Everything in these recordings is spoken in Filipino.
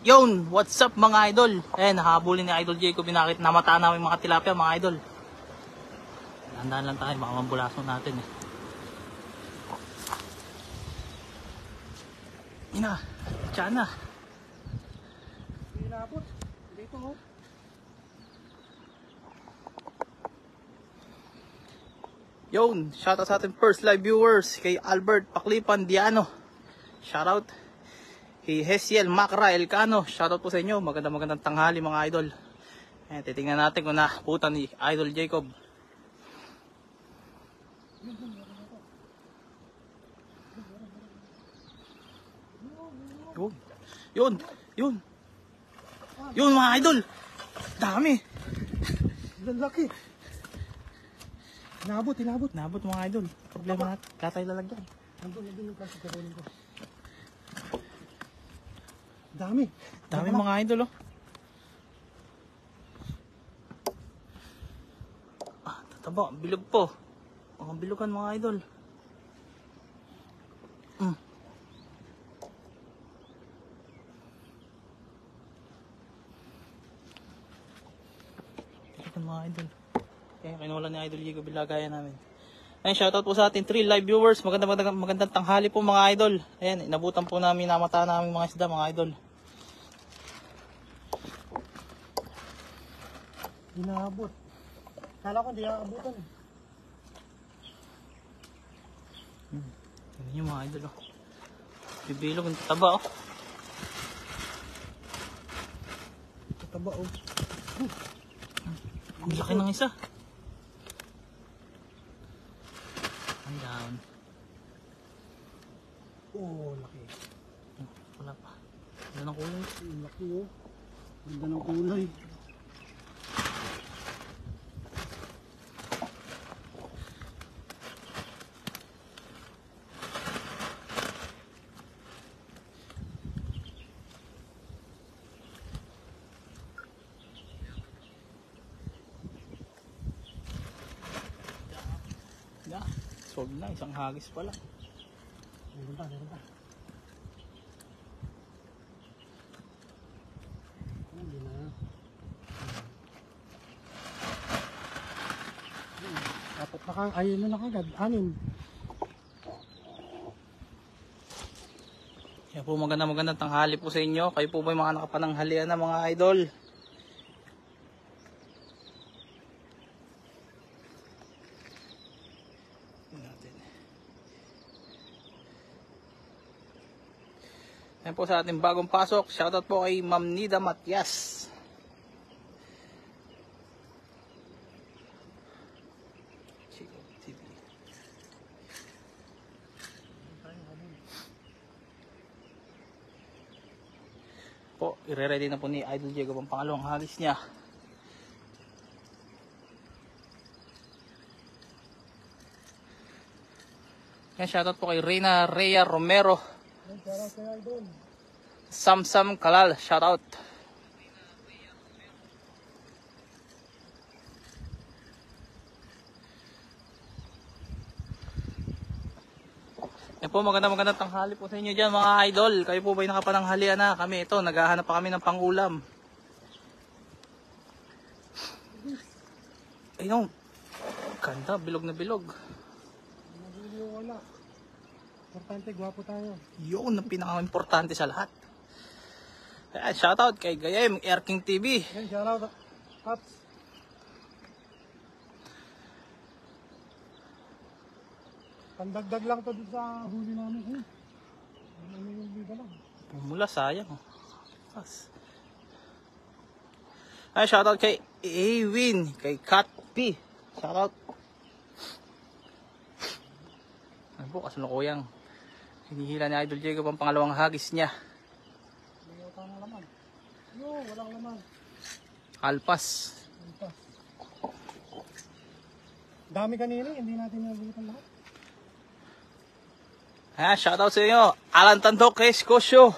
Yun, what's up mga idol? Nahabulin ni Idol Jacob, binakit namata namin mga tilapia mga idol. Handaan lang tayo, baka mambulason natin eh. Ina, tiyan na. Inabot. Dito ho. Yun, shoutout sa ating first live viewers, kay Albert Paklipan Diano. Shoutout. Kay Hesiel Macra Elcano, shoutout po sa inyo. Magandang tanghali mga idol. Titingnan natin kung naputan ni Idol Jacob. Yun mga idol. Dami. Lalaki. Inabot. Nabot mga idol. Problema natin, katay lalagyan. Nandun yung plastic na kunin ko. Dami mga idol oh. Tataba, bilog po. Mga bilugan mga idol. Bilugan mga idol. Kaya kinuha ni Idol Jacob bilagayan namin. Ayun, shoutout po sa ating 3 live viewers. Magandang tanghali po mga idol. Ayan, inabutan po namin, namata namin mga isda mga idol. Inabot. Kala ko hindi aabutan eh. Yan yung mga idol oh. Bibilog, ang tataba oh. Tataba oh. Ang laki ng isa. Ang down. Oh, laki. Wala pa. Ganda ng kulay. Laki oh. Ganda ng kulay. Solve na, isang hagis pa lang. Meron pa. Hindi na. Dapat ayun na kagad. 6. Kaya po magandang tanghali po sa inyo. Kayo po ba yung mga nakapananghalian na mga idol? Ayan po sa ating bagong pasok. Shoutout po kay Ma'am Nida Matias. Po, ire-ready na po ni Idol Jacob ang pangalawang hagis niya. Ayan, shoutout po kay Reyna Rhea Romero. Samsam Kalal, shoutout. Yan po, magandang tanghali po sa inyo dyan mga idol. Kayo po ba'y nakapananghalian na? Kami ito, naghahanap pa kami ng pangulam. Ayun, ganda, bilog na bilog. Wala. Importante, gwapo tayo. Yun ang pinaka-importante sa lahat. Ayan, shoutout kay Gayem, Air King TV. Ayan, shoutout. Pops. Pandagdag lang to dun sa huli namin. Ano yung bida lang? Pumula, sayang. Ayan, shoutout kay Awin, kay Kat P. Shoutout. Ano po, kasulukuyang hinihila ni Idol Jacob ang pangalawang hagis niya. Walang laman. Walang laman. Alpas. Dami kanina, hindi natin nabutan lahat. Ayan, shoutout sa inyo. Alan Tandok kay Scotia.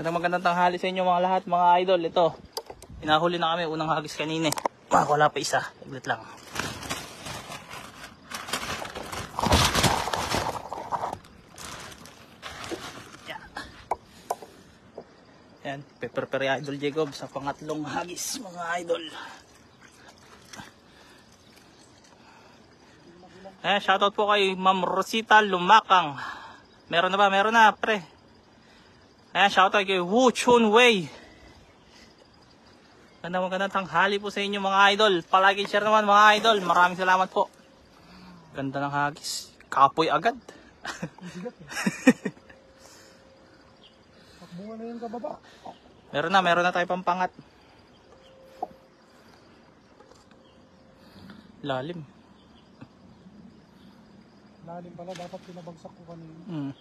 Magandang tanghali sa inyo mga lahat mga idol. Ito, inahuli na kami unang hagis kanina. Wala pa isa. Saglit lang. Ayan, prepare Idol Jacob sa pangatlong hagis mga idol. Ayan, shoutout po kay Ma'am Rosita Lumakang. Meron na ba? Meron na, pre. Ayan, shoutout kay Wu Chun Wei. Magandang tanghali po sa inyo mga idol. Palagi share naman mga idol. Maraming salamat po. Ganda ng hagis. Kapoy agad. Takbungan na yung kababa. Meron na tayo pampangat. Lalim. Lalim pala, dapat pinabagsak ko kanina.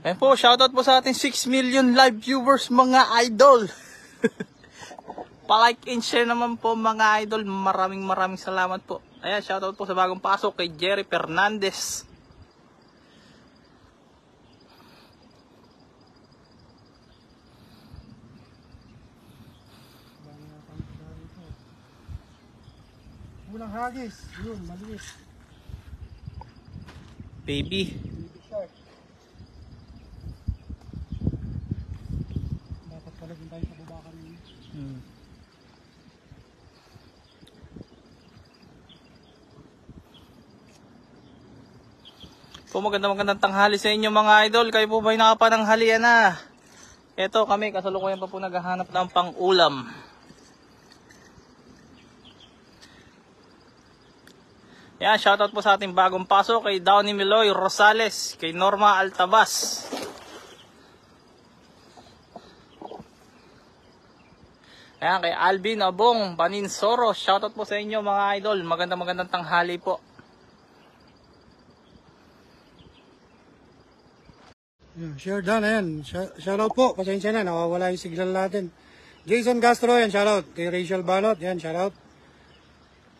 Ayan po, shoutout po sa ating 6 million live viewers mga idol. Pa-like and share naman po mga idol. Maraming salamat po. Ayan, shoutout po sa bagong pasok kay Jerry Fernandez. Unang hagis, yun, maliit. Baby. Baby shark. Dapat pala din tayo sa baba kanina. Po magandang tanghali sa inyo mga idol. Kayo po ba'y nakapananghalian na? Eto kami, kasalukuyan pa po naghahanap ng pang-ulam. Yan, shoutout po sa ating bagong pasok kay Downy Meloy Rosales, kay Norma Altabas. Ayan, kay Alvin Abong Baninsoro. Shoutout po sa inyo mga idol. Magandang tanghali po. Yeah, share done, ayan. Shoutout po, pasensya na, nawawala yung signal natin. Jason Castro, yan, shoutout. Kay Rachel Balot, yan, shoutout.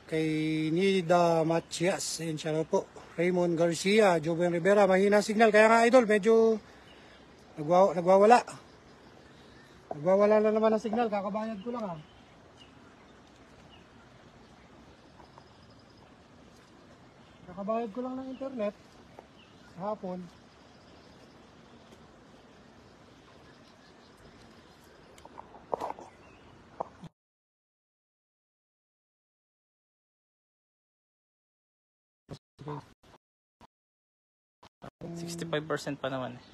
Kay Nida Matias, yan, shoutout po. Raymond Garcia, Joven Rivera, mahina signal. Kaya nga idol, medyo nagwawala. Nagwawala na naman ang signal, kakabayad ko lang Kakabayad ko lang ng internet. Hapon. Okay. 65% pa naman eh.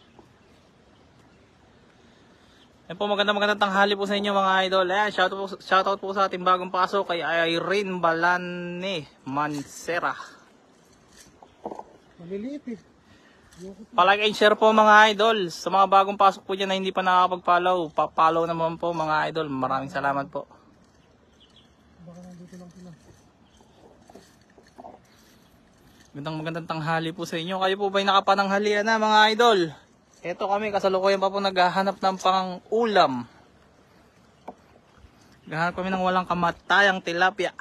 Ayan po, magandang tanghali po sa inyo mga idol. Ayan, shoutout po sa ating bagong pasok kay Irene Balane Mansera. Maliliit eh. Palike and share po mga idol. Sa mga bagong pasok po dyan na hindi pa nakakapag-follow, pa-follow naman po mga idol. Maraming salamat po. Baka nandito lang sila. Magandang tanghali po sa inyo. Kayo po ba'y nakapananghalian na mga idol? Ito kami, kasalukuyan pa po naghahanap ng pang-ulam. Naghahanap kami ng walang kamatayang tilapia.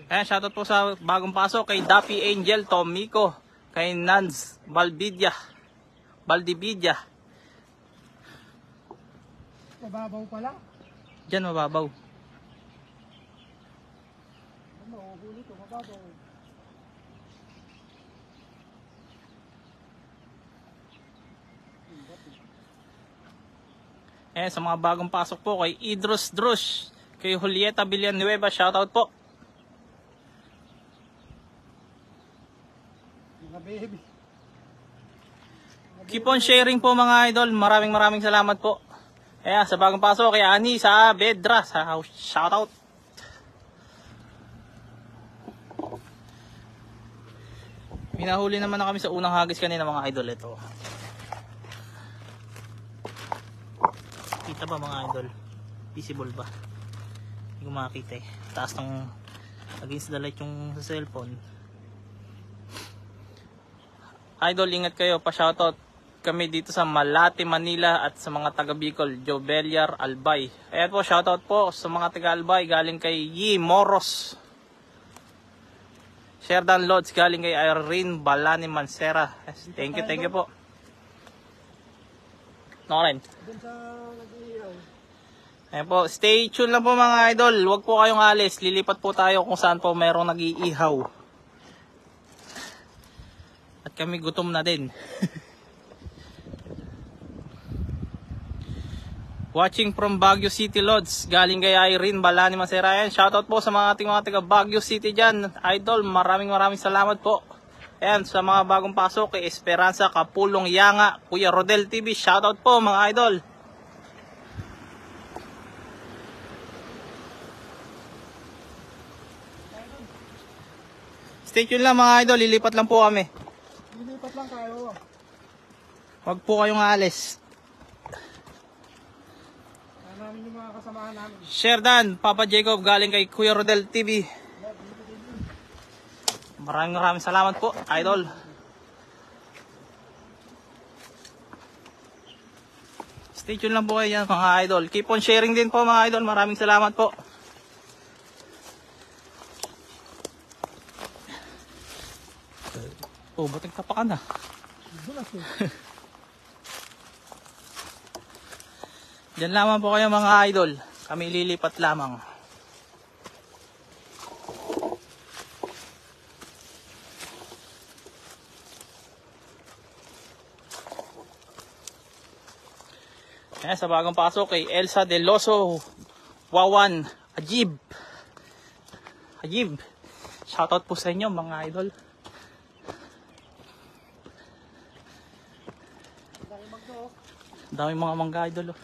Ayan, shoutout po sa bagong pasok kay Daffy Angel Tomico, kay Nans Valdividia. Mababaw pala. Diyan mababaw. Mahuhuli ito, mababaw. Ayan, sa mga bagong pasok po kay Idros Drush, kay Julieta Villanueva, shoutout po. Mga baby. Keep on sharing po mga idol. Maraming salamat po. Ayan, sa bagong pasok kay Ani sa Bedra, sa shoutout. Minahuli naman na kami sa unang hagis kanina mga idol. Ito. Kita ba mga idol? Visible ba? Hindi ko makakita eh. Taas ng against the light yung sa cellphone. Idol, ingat kayo. Pa-shoutout kami dito sa Malate, Manila at sa mga taga Bicol, Jobeliar, Albay. Ayan po, shoutout po sa mga taga Albay galing kay Yi Moros. Sherdan Lodge galing kay Irene Balane Mansera. Thank you po. No rin. Doon sa nag-iihaw. Ayan po, stay tuned lang po mga idol. Huwag po kayong alis. Lilipat po tayo kung saan po mayroong nag-iihaw. At kami gutom na din. Watching from Baguio City Lodge. Galing kay Irene Balani Maserayan. Shoutout po sa mga ating mga taga Baguio City dyan. Idol, maraming salamat po. Ayan, sa mga bagong pasok kay Esperanza Kapulong Yanga, Kuya Rodel TV. Shoutout po mga idol. Stay tuned lang mga idol. Lilipat lang po kami. Lilipat lang tayo. Huwag po kayong alis. Namin yung mga kasamahan namin. Sherdan, Papa Jacob, galing kay Kuya Rodel TV. Maraming salamat po, idol. Stay tuned lang po kayo yan, mga idol. Keep on sharing din po mga idol. Maraming salamat po. Oh, ba't nagtapakan na? Diyan lamang po kayo mga idol. Kami lilipat lamang. Ayan, sa bagong pasok kay Elsa Deloso Wawan Ajib. Shoutout po sa inyo mga idol. Dami mga mangga idol.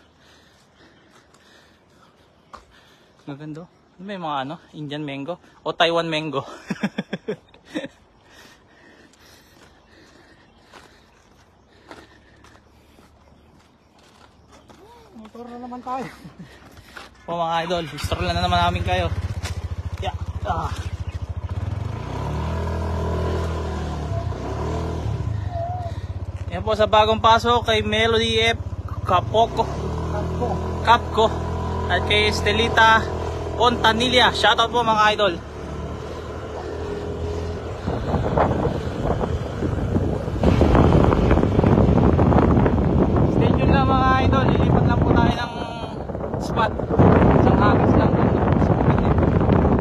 Maganda. May mga Indian mango o Taiwan mango. Motor na naman tayo. Po mga idol, history na naman namin kayo. Yeah. Yan po sa bagong pasok kay Melody F. Capco at kay Estelita Pontanilla. Shoutout po mga idol. Stay tuned lang mga idol. Lilipat lang po tayo ng spot. Isang hagis lang.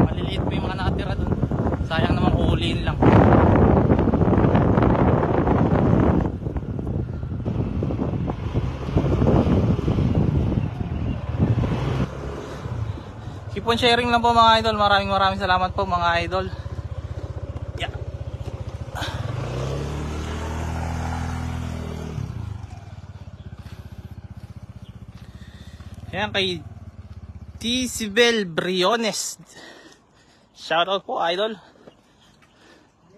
Maliliit po yung mga nakatira dun. Sayang naman uhuliin lang. Keep on sharing lang po mga idol. Maraming salamat po mga idol. Yeah. Ayan kay Tisibel Briones. Shoutout po idol.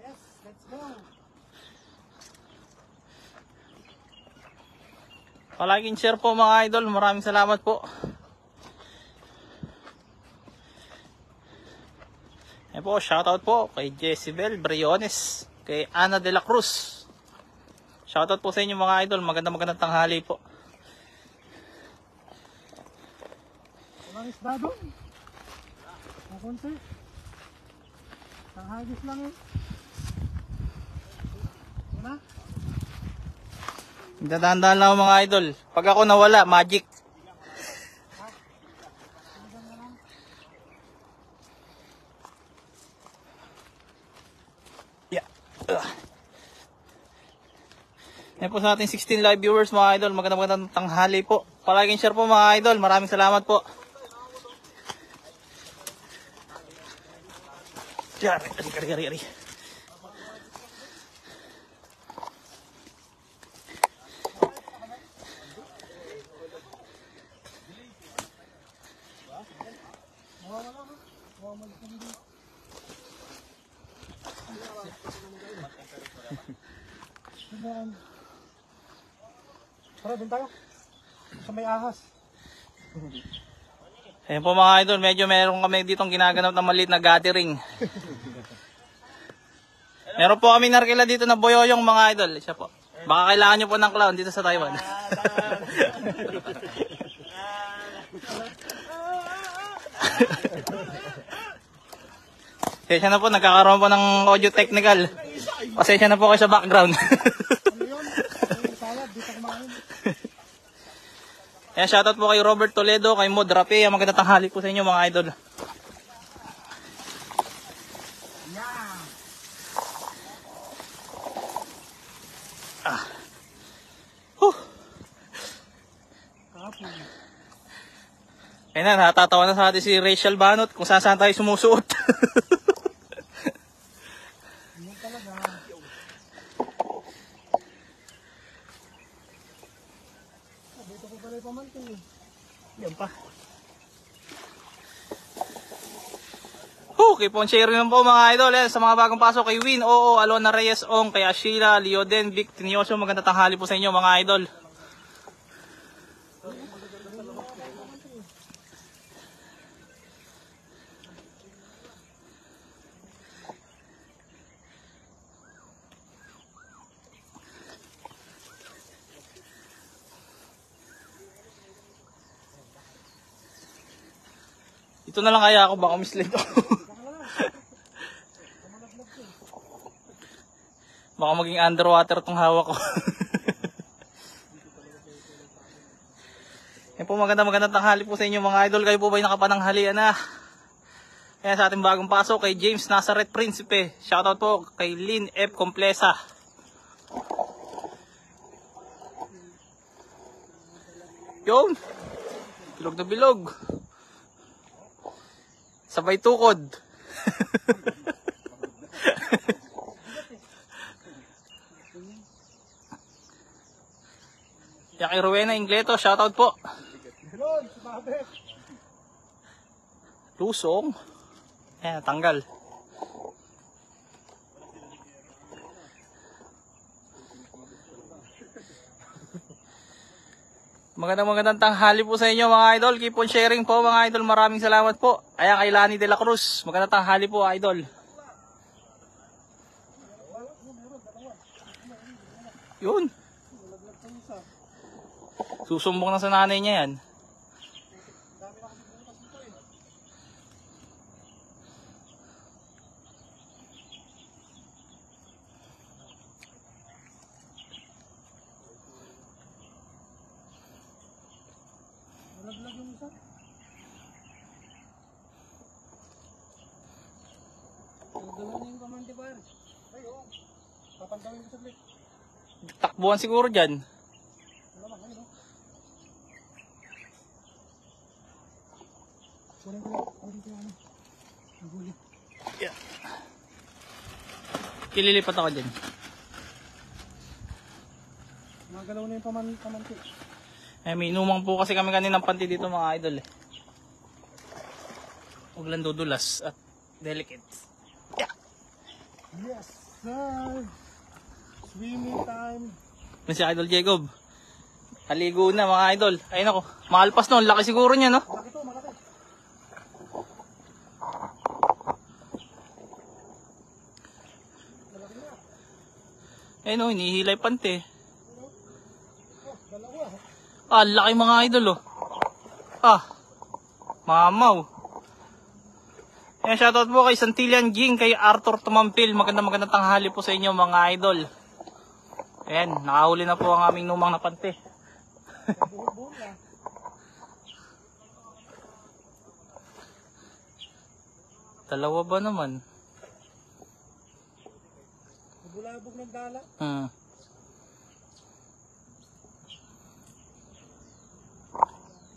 Yes, let's go. Palaging share po mga idol. Maraming salamat po. Ayan po, shoutout po kay Jezebel Briones, kay Ana de la Cruz. Shoutout po sa inyo mga idol. Magandang tanghali po. Walang isda doon. Makunti. Ang hagis lang eh. Wala? Dadaan-daan lang mga idol. Pag ako nawala, magic. Yan po sa ating 16 live viewers mga idol. Magandang tanghali po. Palaging share po mga idol. Maraming salamat po. Ari. Tara, doon tayo. Sa may ahas. Ayan po mga idol, medyo meron kami ditong ginaganap na maliit na gathering. Meron po kami narkila dito na boyoyong mga idol. Isa po. Baka kailangan nyo po ng clown dito sa Taiwan. Pasensya na po, nagkakaroon po ng audio technical. Pasensya na po kayo sa background. Ano yun? Salad, dito kumain. Ayan, shoutout po kay Robert Toledo, kay Mod Rape. Magandang tanghali po sa inyo mga idol. Ayun na, natatawa na sa atin si Rachel Banot kung saan tayo sumusuot. Yan talaga. Dito ko pala yung pamantin eh. Yan pa. Keep on sharing lang po mga idol. Yan, sa mga bagong pasok kay Win, Oo, Alona Reyes, Ong, kay Ashila, Leoden, Vic, Tinioso. Magandang tanghali po sa inyo mga idol. Ito na lang kaya ako, baka mislead ako. Baka maging underwater tong hawak ko. Yan po, magandang tanghali po sa inyo mga idol. Kayo po ba'y nakapananghalian na? Ayan, sa ating bagong pasok kay James Nazareth Principe. Shoutout po kay Lynn F. Complesa. Yung bilog na bilog. Sabay tukod. Yan kay Rowena Ingleto, shoutout po. Lusong. Ayan, tanggal. Magandang tanghali po sa inyo mga idol. Keep on sharing po mga idol. Maraming salamat po. Ayan kay Lani de la Cruz. Magandang tanghali po idol. Yun. Susumbong na sa nanay niya yan. Nalaglag yung isa. Nagdala niya yung kamante pa yan. Ay, oo. Papantawin ko saglit. Takbuhan siguro dyan. Wala lang, ayun o. Kunin ko yan. Kunin ko yan. Naguli. Yeah. Kililipat ako dyan. Magalaw na yung kamante. Eh, may inumang po kasi kami kaninang panty dito mga idol eh. Huwag lang dudulas at delicate. Yeah. Yes, sir. Swimming time. Yun si Idol Jacob. Haligo na mga idol. Ayun ako. Maalpas no. Laki siguro niya no. Malaki to, malaki. Ayun o. Hinihilay panty. Oh, dalawa. Ah, laki mga idol oh. Ah. Mamaw. Ayan, shoutout po kay Santillan Ging, kay Arthur Tumampil. Magandang tanghali po sa inyo mga idol. Ayan, nakahuli na po ang aming numang na panty. Buhol-buhol na. Dalawa ba naman? Bulabog ng dala.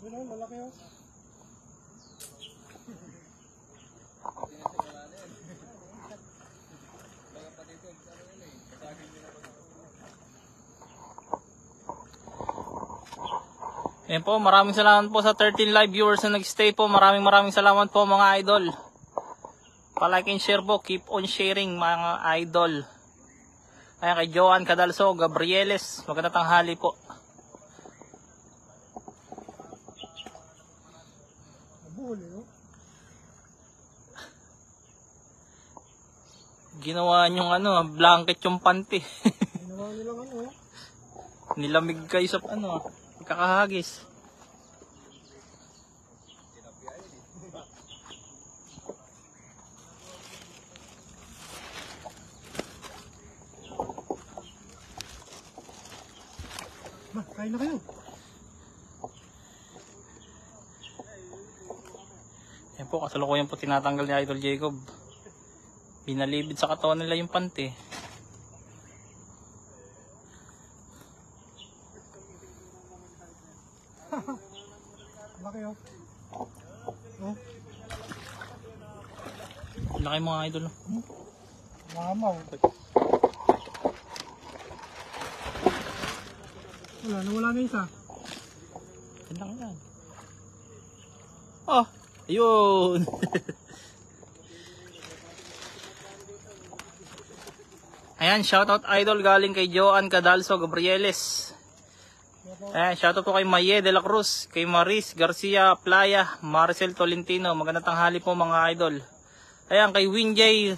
Yun o, lalaki o. Ayan po, maraming salamat po sa 13 live viewers na nag-stay po. Maraming salamat po mga idol. Pa-like and share po. Keep on sharing mga idol. Ayan kay Joan Cadalso, Gabrieles. Magandang tanghali po. Buhol eh o. Ginawa niyong blanket yung panty. Ginawa nilang ano o. Nilamig kayo sa kakahagis. Ma, kain na kayo. Yan po, kasalukuyan po tinatanggal ni Idol Jacob. Binalibid sa katawan nila yung pante. Laki oh. Oh, Laki mga idol. mamaw. Nawala na isa. Ganda nga yan. Oh, ayun. Ayan, shoutout idol galing kay Joan Cadalso Gabrieles. Ayan, shoutout po kay Maye de la Cruz, kay Maris Garcia Playa, Maricel Tolentino. Magandang tanghali po mga idol. Ayan, kay Winjay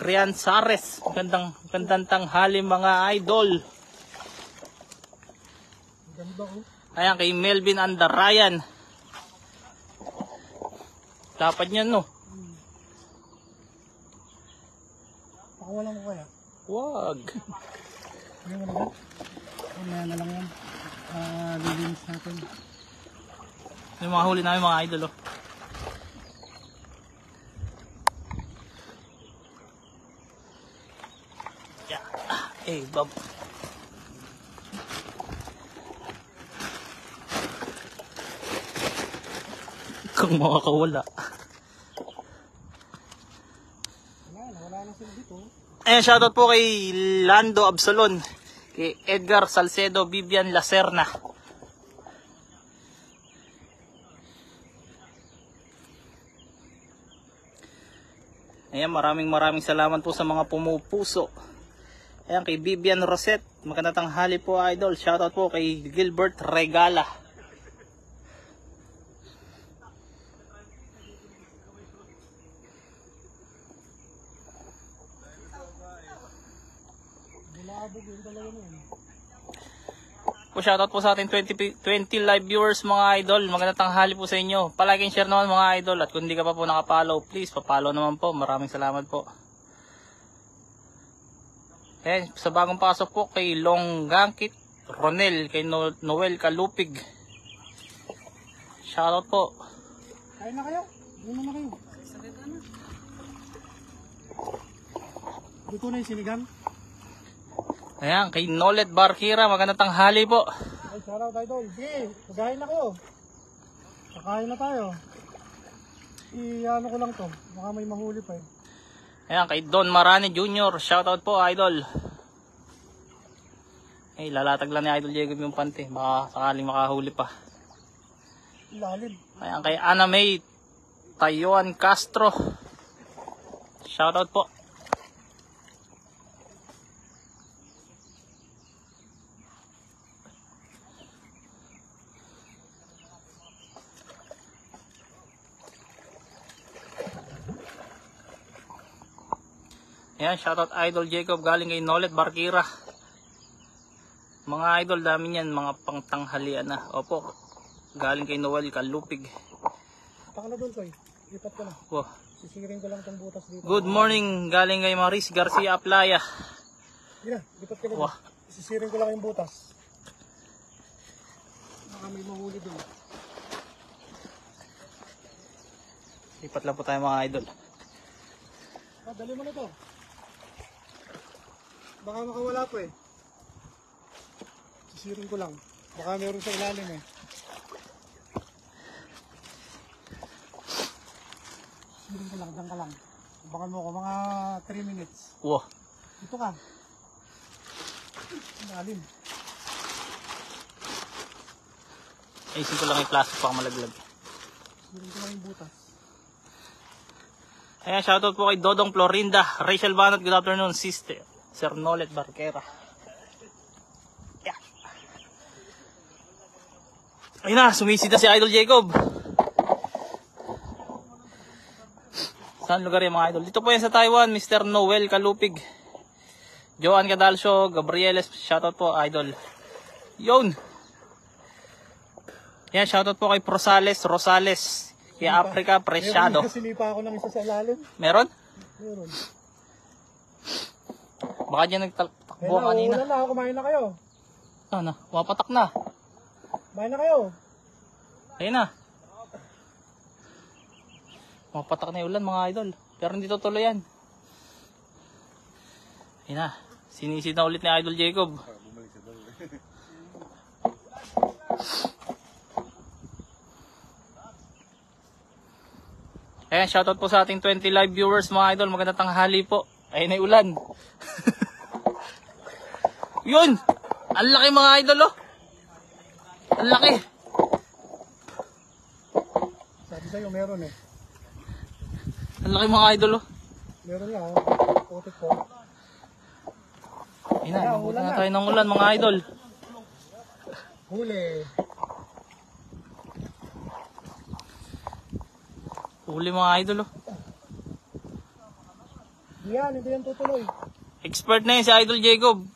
Rianzares. Magandang tanghali mga idol. Ganda oh. Ayan, kay Melvin Andarayan. Dapat niyan no. Pakawalan ko kaya. Wag. Ano mo na ba? Mamaya na lang yan. Lilinis natin. Yung mga huli namin mga idol oh. Yeah. Hey, Bob. Kung makakawala. Wala na sila dito. Ayan, shoutout po kay Lando Absalon, kay Edgar Salcedo, Vivian Lacerna. Ayan, maraming salamat po sa mga pumupuso. Ayan, kay Vivian Rosette, magandang tanghali po idol. Shoutout po kay Gilbert Regala. Po, shoutout po sa ating 20 live viewers mga idol. Magandang tanghali po sa inyo. Palagi share naman mga idol. At kung hindi ka pa po nakapollow, please pa-follow naman po. Maraming salamat po. Eh, sa bagong pasok po kay Long Gangkit Ronel, kay Noel Kalupig. Shoutout po. Kain na kayo. Ano na kayo? Dito na yung sinigang. Ayan, kay Nolet Barkira, magandang tanghali po. Ay, shoutout idol. Sige, pagahin na kayo. Kakain na tayo. I-ano ko lang to. Baka may mahuli pa eh. Ayan, kay Don Marani Jr. Shoutout po, idol. Ay, lalatag lang ni Idol Jacob yung pante. Baka sakaling makahuli pa. Ilalim. Ayan, kay Ana May Tayuan Castro. Shoutout po. Ayan, shoutout Idol Jacob galing kay Nolet Barkira. Mga idol, dami niyan, mga pangtanghalian na. Opo, galing kay Noel Kalupig. Taka na doon, Koy. Lipat ko na. Wow. Sisiring ko lang itong butas dito. Good morning, galing kay Maris Garcia Playa. Hindi na, lipat ko na. Wow. Sisiring ko lang yung butas. Baka may mahuli doon. Lipat lang po tayo mga idol. Dali mo na to. Baka makawala po eh. Sisiring ko lang. Baka meron sa ilalim eh. Sisiring ko lang, dyan ka lang. Baka mo ako mga 3 minutes. Wow. Dito ka. Ilalim. Ayusin ko lang yung plastic para malaglag. Sisiring ko lang yung butas. Ayan, shoutout po kay Dodong Florinda. Rachel Banat, good afternoon, sister. Sir Nolet Barkera. Yeah. Ayun na, sumisita si Idol Jacob. Saan lugar yung mga idol? Dito po yan sa Taiwan, Mr. Noel Kalupig. Joan Cadalso, Gabrieles, shoutout po idol. Yun. Yan, shoutout po kay Rosales. Kay Africa Preciado. Meron, sinipa ako ng isa sa ilalim. Meron? Meron. Baka dyan nagtakbo kanina. Wala na, kumain na kayo. Ano? Wapatak na. Kumain na kayo. Ayun na. Mapatak na yung ulan mga idol. Pero hindi tutuloy yan. Ayun na. Sinisid na ulit ni Idol Jacob. Ayan, shoutout po sa ating 20 live viewers mga idol. Magandang tanghali po. Ayun na yung ulan. Yun! Ang laki mga idol oh. Ang laki. Sabi sa'yo, meron eh. Ang laki mga idol oh. Meron nga, putik ko. Ayun na, nabuti na tayo ng ulan mga idol. Huli. Huli mga idol oh. Yan, hindi yan tutuloy. Expert na yun si Idol Jacob.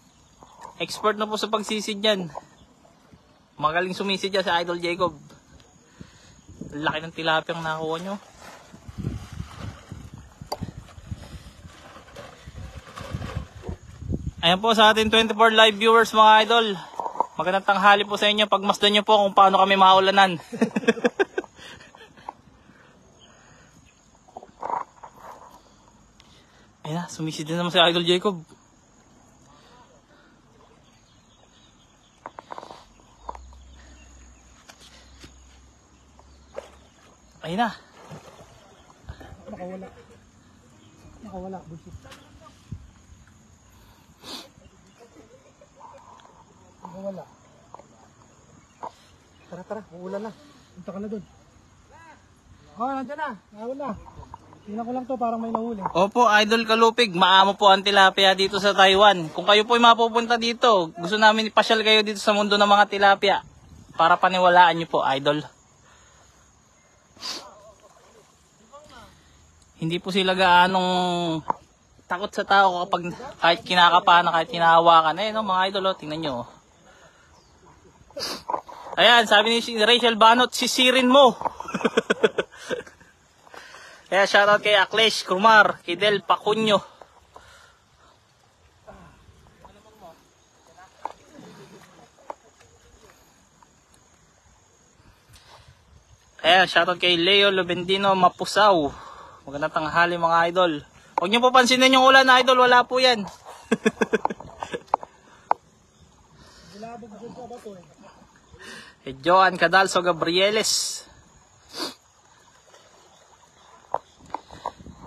Expert na po sa pagsisid yan. Magaling sumisid yan si Idol Jacob. Ang laki ng tilapia ang nakuha nyo. Ayan po sa ating 24 live viewers mga idol. Magandang tanghali po sa inyo. Pagmasdan nyo po kung paano kami maulanan. Ayan na, sumisid na naman si Idol Jacob. Ayun na. Nakawala. Nakawala, bullshit. Nakawala. Tara, tara, uulan na. Punta ka na dun. Oh, nandiyan na. Nakawala. Tingnan ko lang to, parang may nahuli. Opo, Idol Kalupig, maamo po ang tilapia dito sa Taiwan. Kung kayo po ay mapupunta dito, gusto namin ipasyal kayo dito sa mundo ng mga tilapia. Para paniwalaan nyo po, Idol. Hindi po sila gaanong takot sa tao kapag kahit kinakapahan, kahit hinahawakan. Eh, no, mga Idol, oh, tingnan nyo. Ayan, sabi ni Rachel Banot, sisirin mo. Kaya shoutout kay Aklesh Kumar, kay Del Pacunyo. Kaya shoutout kay Leo Lubendino Mapusaw. Magandang tanghali mga idol. Huwag niyo po pansinin yung ulan, idol, wala po yan. Kay Joan Cadalso Gabrieles.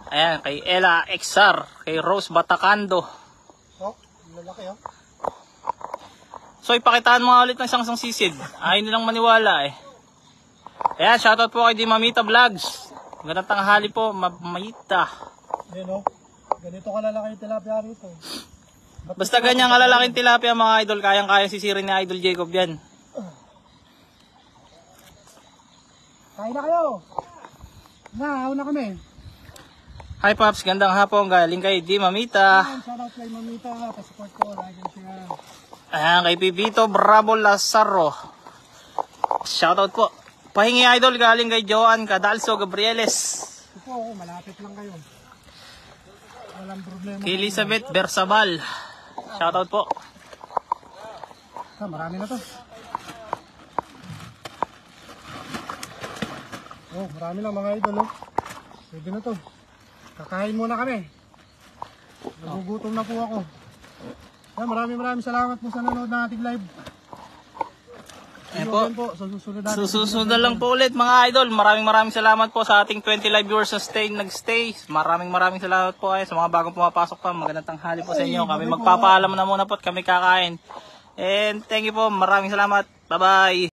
Ayan, kay Ella XR, kay Rose Batacando. Oh, lalaki oh. So, ipakitaan mo nga ulit ng isang sisid. Ayaw nilang maniwala eh. Ayan, shoutout po kay Di Mamita Vlogs. Magandang tanghali po, Mamita. Ayan oh. Ganito kalalaki yung tilapia rito. Basta ganyang kalalaking tilapia mga idol, kayang-kaya sisirin ni Idol Jacob yan. Kain na kayo. Na, una kami. Hi Pops, gandang hapon, galing kay Di Mamita. Shoutout kay Mamita, pa-support ko, like and share. Ayan, kay Pipito Bravo Lazaro. Shoutout po. Pahingi idol, galing kay Joan Cadalso Gabrieles. Ito po, malapit lang kayo. Walang problema. Kay Elizabeth Bersabal. Shoutout po. Marami na to. Oh, marami lang mga idol oh. Pwede na to. Kakain muna kami. Nagugutom na po ako. Maraming salamat po sa nanonood ng ating live. Ayan po. Susunod Susunod na lang po ulit mga idol. Maraming salamat po sa ating 20 live viewers na nag-stay. Maraming salamat po sa mga bagong pumapasok pa. Magandang tanghali po sa inyo. Kami magpapaalam na muna po at kami kakain. And thank you po. Maraming salamat. Bye bye.